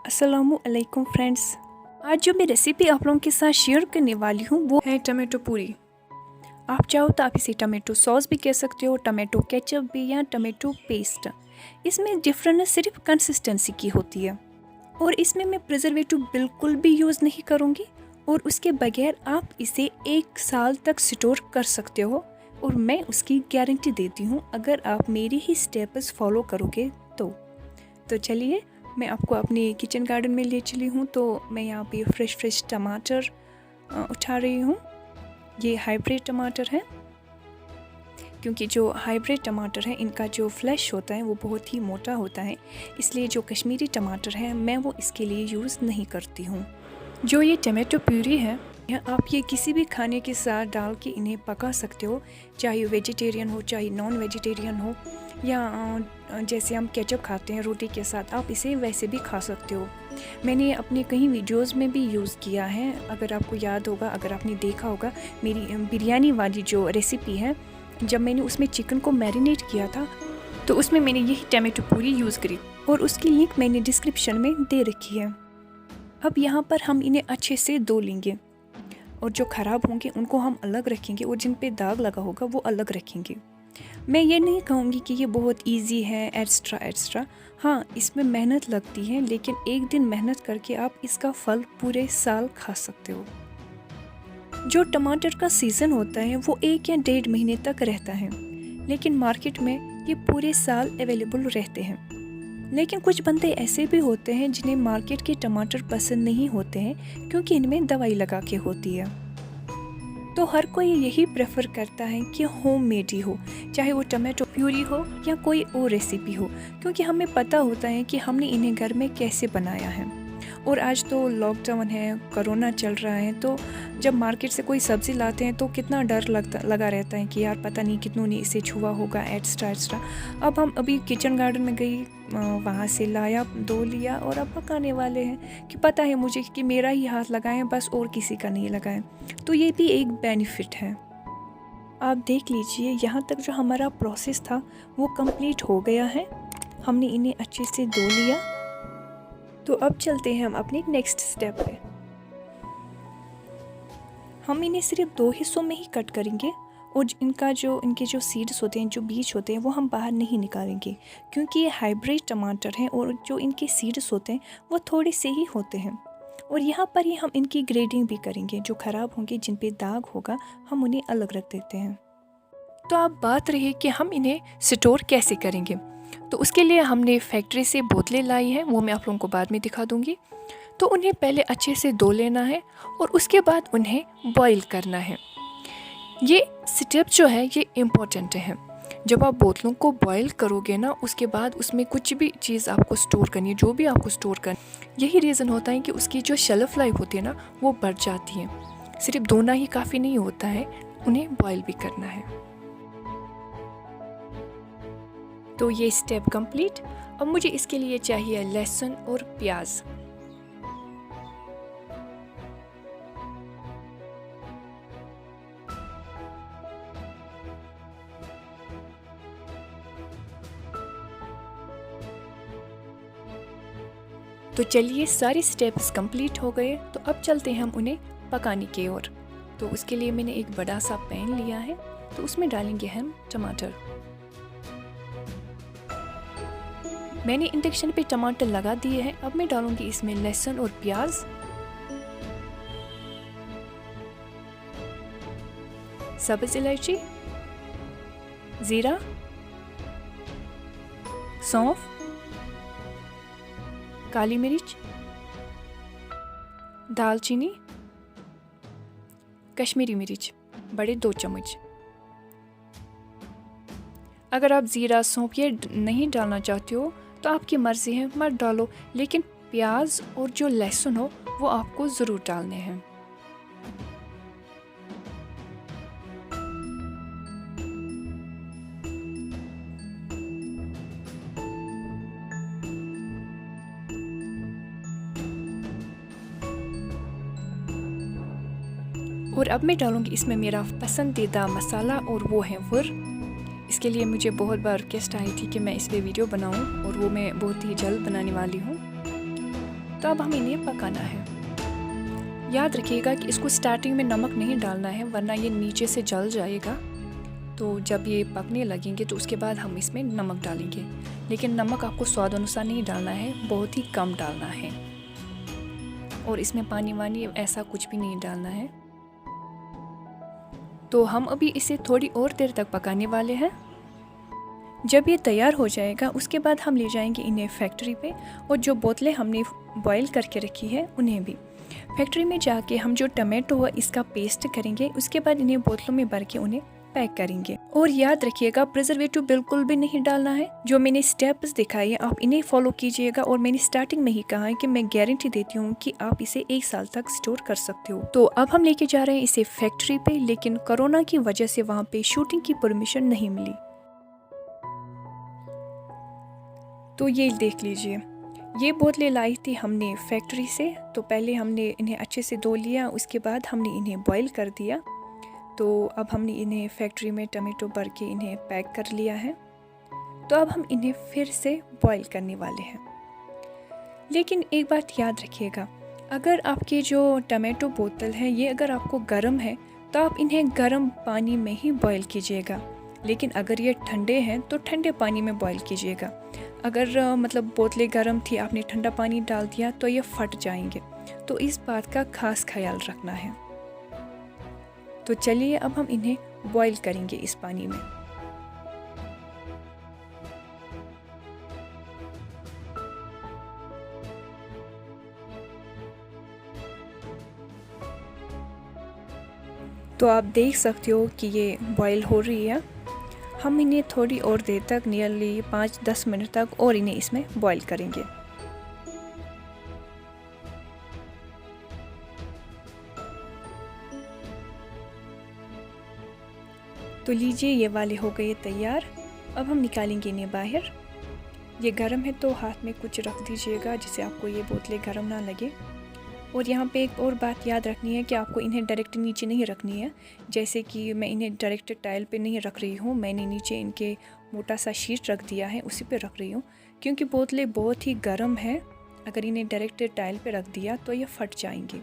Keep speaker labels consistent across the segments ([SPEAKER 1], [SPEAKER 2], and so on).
[SPEAKER 1] अस्सलामु अलैकुम फ्रेंड्स। आज जो मैं रेसिपी आप लोगों के साथ शेयर करने वाली हूँ वो है टमाटो पूरी। आप चाहो तो आप इसे टमाटो सॉस भी कह सकते हो, टमाटो केचप भी, या टमाटो पेस्ट। इसमें डिफरेंस सिर्फ कंसिस्टेंसी की होती है और इसमें मैं प्रिजर्वेटिव बिल्कुल भी यूज़ नहीं करूँगी और उसके बगैर आप इसे 1 साल तक स्टोर कर सकते हो और मैं उसकी गारंटी देती हूँ अगर आप मेरी ही स्टेप्स फॉलो करोगे तो चलिए मैं आपको अपने किचन गार्डन में ले चली हूँ। तो मैं यहाँ पे फ्रेश टमाटर उठा रही हूँ। ये हाइब्रिड टमाटर है क्योंकि जो हाइब्रिड टमाटर है इनका जो फ्लैश होता है वो बहुत ही मोटा होता है, इसलिए जो कश्मीरी टमाटर है मैं वो इसके लिए यूज़ नहीं करती हूँ। जो ये टमाटो प्यूरी है आप ये किसी भी खाने के साथ डाल के इन्हें पका सकते हो, चाहे वेजिटेरियन हो चाहे नॉन वेजिटेरियन हो, या जैसे हम केचप खाते हैं रोटी के साथ आप इसे वैसे भी खा सकते हो। मैंने अपने कई वीडियोस में भी यूज़ किया है। अगर आपको याद होगा, अगर आपने देखा होगा मेरी बिरयानी वाली जो रेसिपी है, जब मैंने उसमें चिकन को मैरिनेट किया था तो उसमें मैंने यही टमाटो पूरी यूज़ करी और उसकी लिंक मैंने डिस्क्रिप्शन में दे रखी है। अब यहाँ पर हम इन्हें अच्छे से धो लेंगे और जो ख़राब होंगे उनको हम अलग रखेंगे और जिन पे दाग लगा होगा वो अलग रखेंगे। मैं ये नहीं कहूँगी कि ये बहुत इजी है एक्स्ट्रा। हाँ, इसमें मेहनत लगती है, लेकिन एक दिन मेहनत करके आप इसका फल पूरे साल खा सकते हो। जो टमाटर का सीज़न होता है वो 1 या 1.5 महीने तक रहता है, लेकिन मार्केट में ये पूरे साल अवेलेबल रहते हैं। लेकिन कुछ बंदे ऐसे भी होते हैं जिन्हें मार्केट के टमाटर पसंद नहीं होते हैं क्योंकि इनमें दवाई लगा के होती है। तो हर कोई यही प्रेफर करता है कि होम मेड ही हो, चाहे वो टमाटो प्यूरी हो या कोई और रेसिपी हो, क्योंकि हमें पता होता है कि हमने इन्हें घर में कैसे बनाया है। और आज तो लॉकडाउन है, कोरोना चल रहा है, तो जब मार्केट से कोई सब्ज़ी लाते हैं तो कितना डर लगा रहता है कि यार पता नहीं कितनों ने इसे छुआ होगा एक्स्ट्रा। अब हम अभी किचन गार्डन में गई, वहाँ से लाया, धो लिया और अब पकाने वाले हैं कि पता है मुझे कि मेरा ही हाथ लगाएं बस और किसी का नहीं लगाएं। तो ये भी एक बेनिफिट है। आप देख लीजिए, यहाँ तक जो हमारा प्रोसेस था वो कंप्लीट हो गया है। हमने इन्हें अच्छे से धो लिया। तो अब चलते हैं हम अपने नेक्स्ट स्टेप पे। हम इन्हें सिर्फ 2 हिस्सों में ही कट करेंगे और इनके जो सीड्स होते हैं, जो बीज होते हैं, वो हम बाहर नहीं निकालेंगे क्योंकि ये हाइब्रिड टमाटर हैं और जो इनके सीड्स होते हैं वो थोड़े से ही होते हैं। और यहाँ पर ही हम इनकी ग्रेडिंग भी करेंगे। जो ख़राब होंगे, जिन पे दाग होगा, हम उन्हें अलग रख देते हैं। तो अब बात रही कि हम इन्हें स्टोर कैसे करेंगे। तो उसके लिए हमने फैक्ट्री से बोतलें लाई हैं, वो मैं आप लोगों को बाद में दिखा दूँगी। तो उन्हें पहले अच्छे से धो लेना है और उसके बाद उन्हें बॉईल करना है। ये स्टेप जो है ये इम्पोर्टेंट है। जब आप बोतलों को बॉईल करोगे ना, उसके बाद उसमें कुछ भी चीज़ आपको स्टोर करनी है, जो भी आपको स्टोर करनी, यही रीज़न होता है कि उसकी जो शेल्फ लाइफ होती है ना वो बढ़ जाती है। सिर्फ धोना ही काफ़ी नहीं होता है, उन्हें बॉईल भी करना है। तो ये स्टेप कंप्लीट। अब मुझे इसके लिए चाहिए लहसुन और प्याज। तो चलिए, सारे स्टेप्स कंप्लीट हो गए। तो अब चलते हैं हम उन्हें पकाने की ओर। तो उसके लिए मैंने एक बड़ा सा पैन लिया है, तो उसमें डालेंगे हम टमाटर। मैंने इंडक्शन पे टमाटर लगा दिए हैं। अब मैं डालूंगी इसमें लहसुन और प्याज, सब्ज़ इलायची, ज़ीरा, सौंफ, काली मिर्च, दालचीनी, कश्मीरी मिर्च बड़े 2 चम्मच। अगर आप ज़ीरा, सौंफ ये नहीं डालना चाहते हो तो आपकी मर्ज़ी है, मत डालो, लेकिन प्याज और जो लहसुन हो वो आपको ज़रूर डालने हैं। और अब मैं डालूँगी इसमें मेरा पसंदीदा मसाला और वो है वुर। इसके लिए मुझे बहुत बार रिक्वेस्ट आई थी कि मैं इस पर वीडियो बनाऊं और वो मैं बहुत ही जल्द बनाने वाली हूँ। तो अब हम इन्हें पकाना है। याद रखिएगा कि इसको स्टार्टिंग में नमक नहीं डालना है, वरना ये नीचे से जल जाएगा। तो जब ये पकने लगेंगे तो उसके बाद हम इसमें नमक डालेंगे, लेकिन नमक आपको स्वाद अनुसार नहीं डालना है, बहुत ही कम डालना है। और इसमें पानी वानी ऐसा कुछ भी नहीं डालना है। तो हम अभी इसे थोड़ी और देर तक पकाने वाले हैं। जब ये तैयार हो जाएगा उसके बाद हम ले जाएंगे इन्हें फैक्ट्री पे, और जो बोतलें हमने बॉईल करके रखी है उन्हें भी फैक्ट्री में जाके हम जो टमाटो है इसका पेस्ट करेंगे। उसके बाद इन्हें बोतलों में भर के उन्हें पैक करेंगे। और याद रखिएगा प्रिजर्वेटिव बिल्कुल भी नहीं डालना है। जो मैंने स्टेप्स दिखाई है आप इन्हें फॉलो कीजिएगा। और मैंने स्टार्टिंग में ही कहा है कि मैं गारंटी देती हूँ कि आप इसे 1 साल तक स्टोर कर सकते हो। तो अब हम लेके जा रहे हैं इसे फैक्ट्री पे, लेकिन कोरोना की वजह से वहाँ पे शूटिंग की परमिशन नहीं मिली। तो ये देख लीजिए, ये बोतलें लाई थी हमने फैक्ट्री से। तो पहले हमने इन्हें अच्छे से धो लिया, उसके बाद हमने इन्हें बॉईल कर दिया। तो अब हमने इन्हें फैक्ट्री में टमाटो भर के इन्हें पैक कर लिया है। तो अब हम इन्हें फिर से बॉईल करने वाले हैं। लेकिन एक बात याद रखिएगा, अगर आपके जो टमाटो बोतल है ये अगर आपको गर्म है तो आप इन्हें गर्म पानी में ही बॉईल कीजिएगा। लेकिन अगर ये ठंडे हैं तो ठंडे पानी में बॉईल कीजिएगा। अगर मतलब बोतलें गर्म थी, आपने ठंडा पानी डाल दिया तो ये फट जाएंगे। तो इस बात का खास ख्याल रखना है। तो चलिए अब हम इन्हें बॉईल करेंगे इस पानी में। तो आप देख सकते हो कि ये बॉईल हो रही है। हम इन्हें थोड़ी और देर तक, नियरली 5-10 मिनट तक और इन्हें इसमें बॉईल करेंगे। तो लीजिए ये वाले हो गए तैयार। अब हम निकालेंगे इन्हें बाहर। ये गर्म है तो हाथ में कुछ रख दीजिएगा जिससे आपको ये बोतलें गर्म ना लगे। और यहाँ पे एक और बात याद रखनी है कि आपको इन्हें डायरेक्ट नीचे नहीं रखनी है। जैसे कि मैं इन्हें डायरेक्ट टाइल पे नहीं रख रही हूँ, मैंने नीचे इनके मोटा सा शीट रख दिया है, उसी पे रख रही हूँ। क्योंकि बोतलें बहुत ही गर्म है, अगर इन्हें डायरेक्ट टाइल पे रख दिया तो ये फट जाएंगी।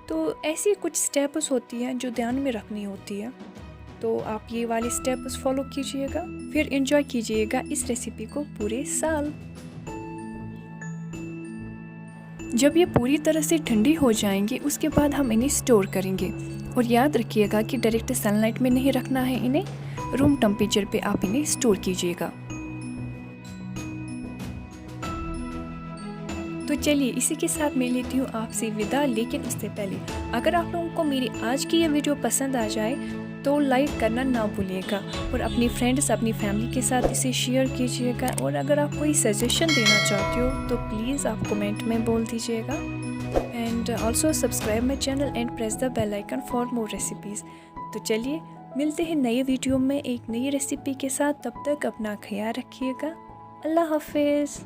[SPEAKER 1] तो ऐसी कुछ स्टेप्स होती हैं जो ध्यान में रखनी होती है। तो आप ये वाले स्टेप्स फॉलो कीजिएगा, फिर एंजॉय कीजिएगा इस रेसिपी को पूरे साल। जब ये पूरी तरह से ठंडी हो जाएंगी उसके बाद हम इन्हें स्टोर करेंगे। और याद रखिएगा कि डायरेक्ट सनलाइट में नहीं रखना है इन्हें, रूम टेम्परेचर पे आप इन्हें स्टोर कीजिएगा। तो चलिए इसी के साथ मैं लेती हूँ आपसे विदा। लेकिन उससे पहले अगर आप लोगों को मेरी आज की ये वीडियो पसंद आ जाए तो लाइक करना ना भूलिएगा, और अपनी फ्रेंड्स, अपनी फैमिली के साथ इसे शेयर कीजिएगा। और अगर आप कोई सजेशन देना चाहते हो तो प्लीज़ आप कमेंट में बोल दीजिएगा। And also subscribe my channel and press the bell icon for more recipes. तो चलिए मिलते हैं नए वीडियो में एक नई रेसिपी के साथ। तब तक अपना ख्याल रखिएगा। अल्लाह हाफिज़।